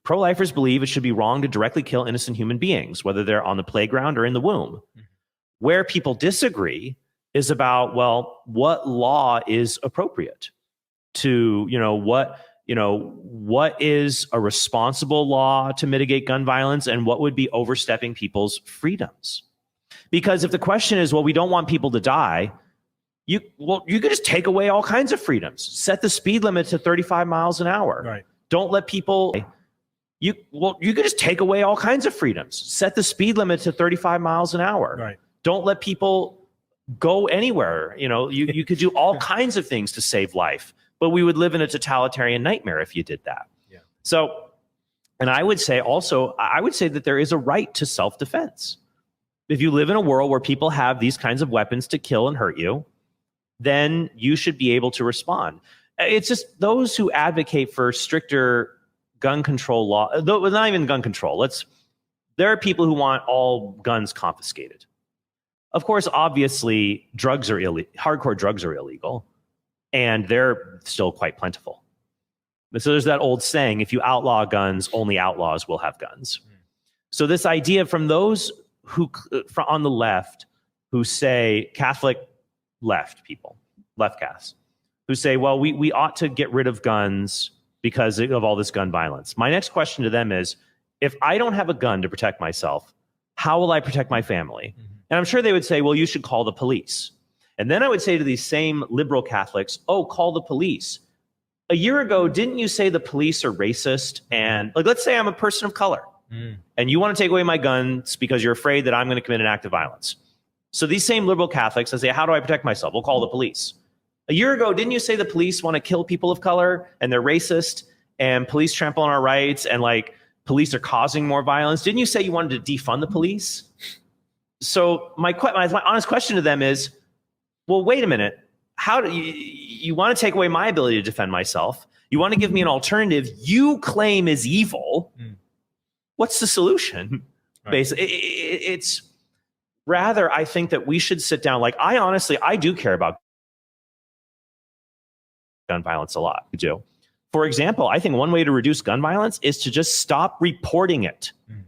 Pro-lifers believe it should be wrong to directly kill innocent human beings, whether they're on the playground or in the womb. Where people disagree is about, well, what law is appropriate to, what is a responsible law to mitigate gun violence, and what would be overstepping people's freedoms? Because if the question is, well, we don't want people to die, you could just take away all kinds of freedoms. Set the speed limit to 35 miles an hour. Right. Don't let people. You could just take away all kinds of freedoms. Set the speed limit to 35 miles an hour. Right. Don't let people go anywhere. You could do all kinds of things to save life, but we would live in a totalitarian nightmare if you did that. Yeah. So, and I would say that there is a right to self-defense. If you live in a world where people have these kinds of weapons to kill and hurt you, then you should be able to respond. It's just those who advocate for stricter gun control law, though not even gun control. There are people who want all guns confiscated. Of course, obviously, hardcore drugs are illegal, and they're still quite plentiful. But so there's that old saying, if you outlaw guns, only outlaws will have guns. So this idea from those who on the left who say, Catholic left people, left Caths, who say, well, we ought to get rid of guns because of all this gun violence. My next question to them is, if I don't have a gun to protect myself, how will I protect my family? And I'm sure they would say, well, you should call the police. And then I would say to these same liberal Catholics, oh, call the police. A year ago, didn't you say the police are racist? And let's say I'm a person of color and you want to take away my guns because you're afraid that I'm going to commit an act of violence. So these same liberal Catholics, I say, how do I protect myself? We'll call the police. A year ago, didn't you say the police want to kill people of color and they're racist and police trample on our rights and police are causing more violence? Didn't you say you wanted to defund the police? So my honest question to them is, well, wait a minute. How do you want to take away my ability to defend myself? You want to give me an alternative you claim is evil. What's the solution? Right. Basically, it's rather, I think that we should sit down. I do care about gun violence a lot. I do. For example, I think one way to reduce gun violence is to just stop reporting it.